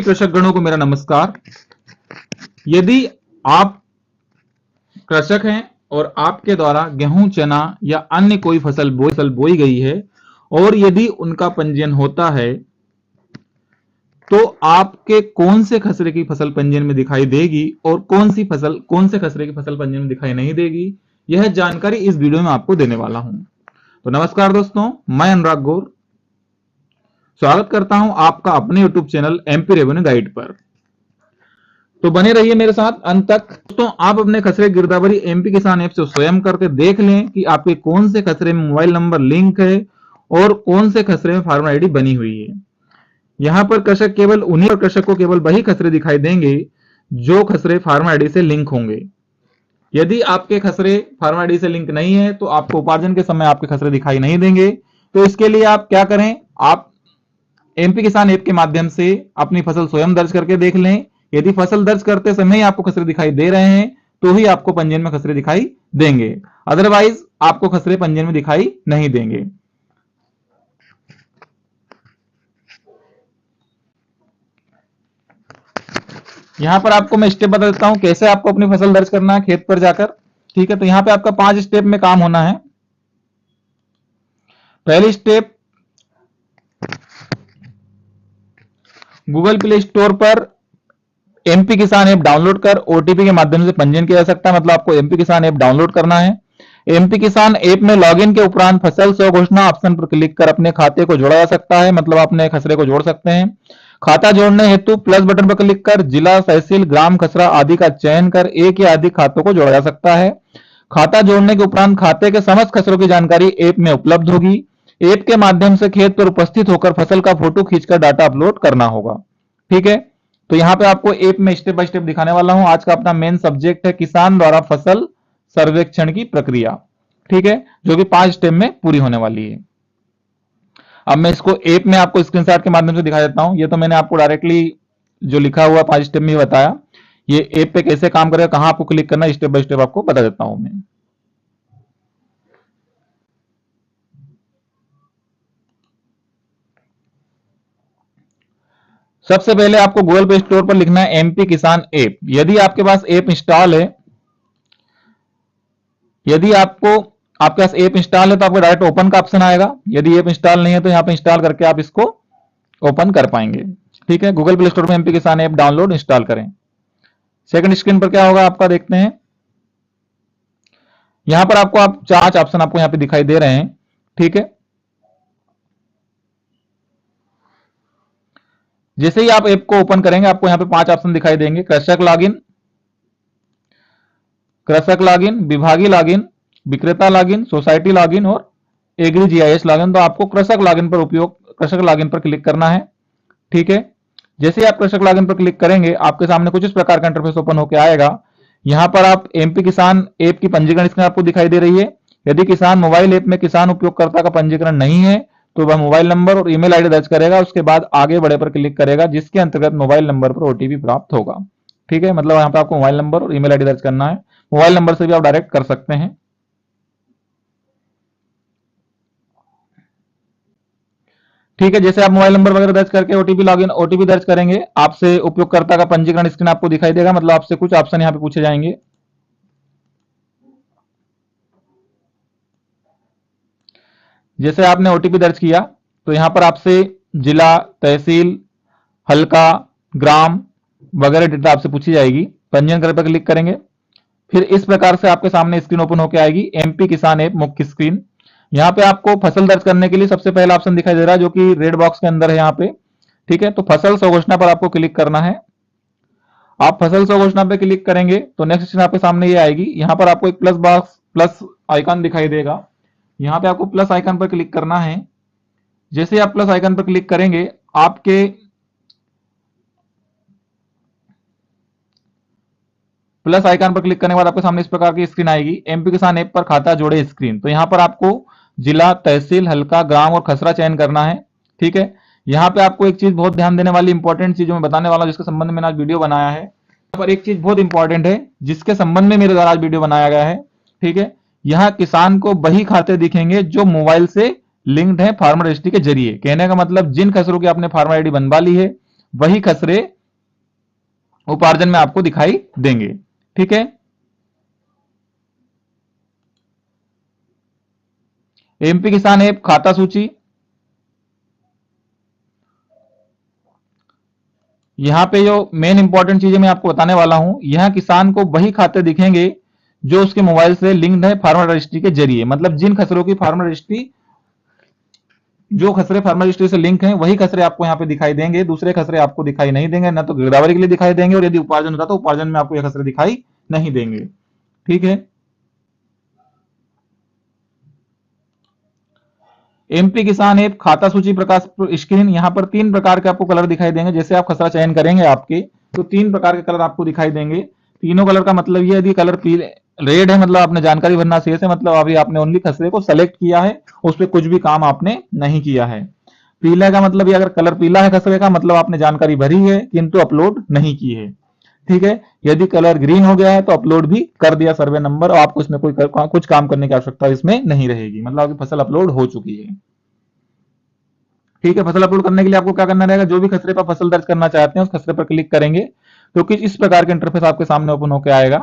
कृषक गणों को मेरा नमस्कार। यदि आप कृषक हैं और आपके द्वारा गेहूं, चना या अन्य कोई फसल बोई गई है और यदि उनका पंजीयन होता है तो आपके कौन से खसरे की फसल पंजीयन में दिखाई देगी और कौन से खसरे की फसल पंजीयन में दिखाई नहीं देगी, यह जानकारी इस वीडियो में आपको देने वाला हूं। तो नमस्कार दोस्तों, मैं अनुराग गौर स्वागत करता हूं आपका अपने YouTube channel MP revenue guide पर। तो बने रहिए मेरे साथ अंत तक। दोस्तों, आप अपने खसरे गिरदावरी एमपी किसान ऐप से स्वयं करके देख लें कि आपके कौन से खसरे में मोबाइल नंबर लिंक है और कौन से खसरे में फार्मर आईडी बनी हुई है। यहां पर कृषक को केवल वही खसरे दिखाई देंगे जो खसरे फार्मर आईडी से लिंक होंगे। यदि आपके खसरे फार्मर आईडी से लिंक नहीं है तो आपको उपार्जन के समय आपके खसरे दिखाई नहीं देंगे। तो इसके लिए आप क्या करें, आप एमपी किसान ऐप के माध्यम से अपनी फसल स्वयं दर्ज करके देख लें। यदि फसल दर्ज करते समय ही आपको खसरे दिखाई दे रहे हैं तो ही आपको पंजीयन में खसरे दिखाई देंगे, अदरवाइज आपको खसरे पंजीयन में दिखाई नहीं देंगे। यहां पर आपको मैं स्टेप बता देता हूं कैसे आपको अपनी फसल दर्ज करना है खेत पर जाकर। ठीक है, तो यहां पे आपका 5 स्टेप में काम होना है। पहली स्टेप, गूगल प्ले स्टोर पर एमपी किसान ऐप डाउनलोड कर ओटीपी के माध्यम से पंजीयन किया जा सकता है। मतलब आपको एमपी किसान ऐप डाउनलोड करना है। एमपी किसान ऐप में लॉगिन के उपरांत फसल स्व घोषणा ऑप्शन पर क्लिक कर अपने खाते को जोड़ा जा सकता है। मतलब अपने खसरे को जोड़ सकते हैं। खाता जोड़ने हेतु प्लस बटन पर क्लिक कर जिला, तहसील, ग्राम, खसरा आदि का चयन कर एक या अधिक खातों को जोड़ा जा सकता है। खाता जोड़ने के उपरांत खाते के समस्त खसरों की जानकारी ऐप में उपलब्ध होगी। ऐप के माध्यम से खेत पर उपस्थित होकर फसल का फोटो खींचकर डाटा अपलोड करना होगा। ठीक है, तो यहां पे आपको ऐप में स्टेप बाय स्टेप दिखाने वाला हूं। आज का अपना मेन सब्जेक्ट है किसान द्वारा फसल सर्वेक्षण की प्रक्रिया। ठीक है, जो कि 5 स्टेप में पूरी होने वाली है। अब मैं इसको ऐप में आपको स्क्रीनशॉट के माध्यम से दिखा देता हूं। ये तो मैंने आपको डायरेक्टली जो लिखा हुआ 5 स्टेप में बताया। ये ऐप पे कैसे काम करेगा, कहां आपको क्लिक करना है, स्टेप बाय स्टेप आपको बता देता हूं मैं। सबसे पहले आपको गूगल प्ले स्टोर पर लिखना है एमपी किसान ऐप। यदि आपके पास ऐप इंस्टॉल है, यदि आपके पास ऐप इंस्टॉल है तो आपको डायरेक्ट ओपन का ऑप्शन आएगा। यदि ऐप इंस्टॉल नहीं है तो यहां पे इंस्टॉल करके आप इसको ओपन कर पाएंगे। ठीक है, गूगल प्ले स्टोर में एमपी किसान ऐप डाउनलोड इंस्टॉल करें। सेकंड स्क्रीन पर क्या होगा आपका देखते हैं। यहां पर आपको 5 ऑप्शन आपको यहां पे दिखाई दे रहे हैं। ठीक है, जैसे ही आप ऐप को ओपन करेंगे आपको यहां पे 5 ऑप्शन दिखाई देंगे। कृषक लॉगिन, विभागीय लॉगिन, विक्रेता लॉगिन, सोसाइटी लॉगिन और एग्री जीआईएस लॉगिन। तो आपको कृषक लॉगिन पर क्लिक करना है। ठीक है, जैसे ही आप कृषक लॉगिन पर क्लिक करेंगे आपके सामने कुछ इस प्रकार का इंटरफेस ओपन होकर आएगा। यहां पर आप एमपी किसान ऐप की पंजीकरण स्क्रीन आपको दिखाई दे रही है। यदि किसान मोबाइल ऐप में किसान उपयोगकर्ता का पंजीकरण नहीं है तो वह मोबाइल नंबर और ईमेल आईडी दर्ज करेगा। उसके बाद आगे बढ़े पर क्लिक करेगा, जिसके अंतर्गत मोबाइल नंबर पर ओटीपी प्राप्त होगा। ठीक है, मतलब यहां पर आपको मोबाइल नंबर और ईमेल आईडी दर्ज करना है। मोबाइल नंबर से भी आप डायरेक्ट कर सकते हैं। ठीक है, जैसे आप मोबाइल नंबर वगैरह दर्ज करके ओटीपी दर्ज करेंगे, आपसे उपयोगकर्ता का पंजीकरण स्क्रीन आपको दिखाई देगा। मतलब आपसे कुछ ऑप्शन यहां पे पूछे जाएंगे। जैसे आपने ओटीपी दर्ज किया तो यहां पर आपसे जिला, तहसील, हल्का, ग्राम वगैरह डेटा आपसे पूछी जाएगी। पंजीयन करने पर क्लिक करेंगे, फिर इस प्रकार से आपके सामने स्क्रीन ओपन होकर आएगी, एमपी किसान ऐप मुख्य स्क्रीन। यहां पे आपको फसल दर्ज करने के लिए सबसे पहला ऑप्शन दिखाई दे रहा है जो कि रेड बॉक्स के अंदर है यहां पे। ठीक है, तो फसल स्वघोषणा पर आपको क्लिक करना है। आप फसल स्वघोषणा पे क्लिक करेंगे तो नेक्स्ट स्क्रीन आपके सामने ये आएगी। यहां पर आपको एक प्लस आइकन दिखाई देगा। यहां पे आपको प्लस आइकन पर क्लिक करना है। जैसे ही आप प्लस आइकन पर क्लिक करेंगे आपके प्लस आइकन पर क्लिक करने के बाद आपके सामने इस प्रकार की स्क्रीन आएगी, एमपी किसान ऐप पर खाता जोड़े स्क्रीन। तो यहां पर आपको जिला, तहसील, हल्का, ग्राम और खसरा चयन करना है। ठीक है, यहां पे आपको एक चीज बहुत ध्यान देने वाली इंपॉर्टेंट चीज मैं बताने वाला हूं, जिसके संबंध में मैंने आज वीडियो बनाया है। यहां पर एक चीज बहुत इंपॉर्टेंट है जिसके संबंध में मेरे द्वारा आज वीडियो बनाया गया है। ठीक है, यहां किसान को वही खाते दिखेंगे जो मोबाइल से लिंक्ड है फार्मर रजिस्ट्री के जरिए। कहने का मतलब जिन खसरों की आपने फार्मर आईडी बनवा ली है वही खसरे उपार्जन में आपको दिखाई देंगे। ठीक है, एमपी किसान ऐप खाता सूची, यहां पे जो मेन इंपॉर्टेंट चीजें मैं आपको बताने वाला हूं, यहां किसान को वही खाते दिखेंगे जो उसके मोबाइल से लिंक्ड है फार्मर रजिस्ट्री के जरिए। मतलब जिन खसरों की फार्मर रजिस्ट्री, जो खसरे फार्मर रजिस्ट्री से लिंक हैं वही खसरे आपको यहाँ पे दिखाई देंगे, दूसरे खसरे आपको दिखाई नहीं देंगे, ना तो गिरदावरी के लिए दिखाई देंगे, और यदि उपार्जन होता तो उपार्जन में आपको ये खसरे दिखाई नहीं देंगे। ठीक है, एमपी किसान ऐप खाता सूची प्रकाश स्क्रीन, यहां पर 3 प्रकार के आपको कलर दिखाई देंगे। जैसे आप खसरा चयन करेंगे आपके, तो 3 प्रकार के कलर आपको दिखाई देंगे। तीनों कलर का मतलब ये, यदि कलर पीले रेड है मतलब आपने जानकारी भरना शेष है, मतलब अभी आपने ओनली खसरे को सेलेक्ट किया है, उस पर कुछ भी काम आपने नहीं किया है। पीला का मतलब ये, अगर कलर पीला है खसरे का, मतलब आपने जानकारी भरी है किंतु अपलोड नहीं की है। ठीक है, यदि कलर ग्रीन हो गया है तो अपलोड भी कर दिया सर्वे नंबर, और आपको इसमें कोई कुछ काम करने की आवश्यकता इसमें नहीं रहेगी, मतलब आपकी फसल अपलोड हो चुकी है। ठीक है, फसल अपलोड करने के लिए आपको क्या करना रहेगा, जो भी खसरे पर फसल दर्ज करना चाहते हैं उस खसरे पर क्लिक करेंगे तो कुछ इस प्रकार के इंटरफेस आपके सामने ओपन होकर आएगा।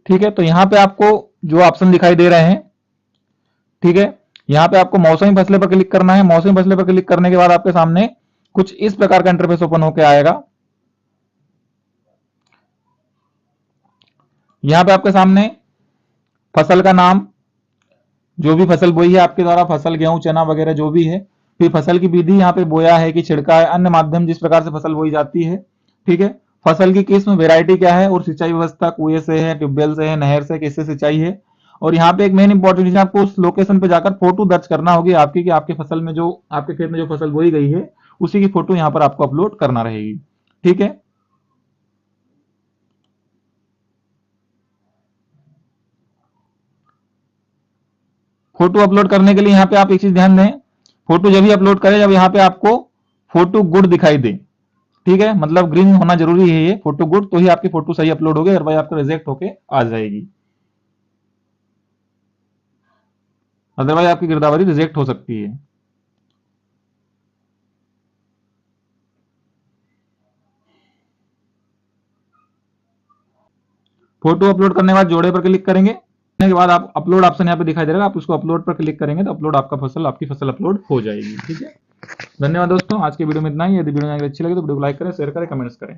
ठीक है, तो यहाँ पे आपको जो ऑप्शन दिखाई दे रहे हैं, ठीक है, यहाँ पे आपको मौसमी फसलें पर क्लिक करना है। मौसमी फसलें पर क्लिक करने के बाद आपके सामने कुछ इस प्रकार का इंटरफेस ओपन होकर आएगा। यहाँ पे आपके सामने फसल का नाम, जो भी फसल बोई है आपके द्वारा, फसल गेहूं चना वगैरह जो भी है, फिर फसल की विधि यहाँ पे बोया है कि छिड़का है, अन्य माध्यम जिस प्रकार से फसल बोई जाती है। ठीक है, फसल की किस्म वेरायटी क्या है, और सिंचाई व्यवस्था कुएं से है, ट्यूबवेल से है, नहर से, किससे सिंचाई है। और यहाँ पे एक मेन इंपॉर्टेंट चीज, आपको उस लोकेशन पे जाकर फोटो दर्ज करना होगी आपकी, कि आपके फसल में जो, आपके खेत में जो फसल बोई गई है उसी की फोटो यहाँ पर आपको अपलोड करना रहेगी। ठीक है, फोटो अपलोड करने के लिए यहाँ पे आप एक चीज ध्यान दें, फोटो जब भी अपलोड करें जब यहाँ पे आपको फोटो गुड दिखाई दे। ठीक है, मतलब ग्रीन होना जरूरी है ये फोटो गुड, तो ही आपकी फोटो सही अपलोड होगी, अदरवाइज आपको रिजेक्ट होके आ जाएगी, अदरवाइज आपकी गिरदावरी रिजेक्ट हो सकती है। फोटो अपलोड करने के बाद जोड़े पर क्लिक करेंगे, के बाद आप अपलोड ऑप्शन यहाँ पे दिखाई दे रहा है, आप उसको अपलोड पर क्लिक करेंगे तो अपलोड आपकी फसल अपलोड हो जाएगी। ठीक है, धन्यवाद दोस्तों, आज के वीडियो में इतना ही। यदि वीडियो अच्छी लगे तो वीडियो को लाइक करें, शेयर करें, कमेंट्स करें।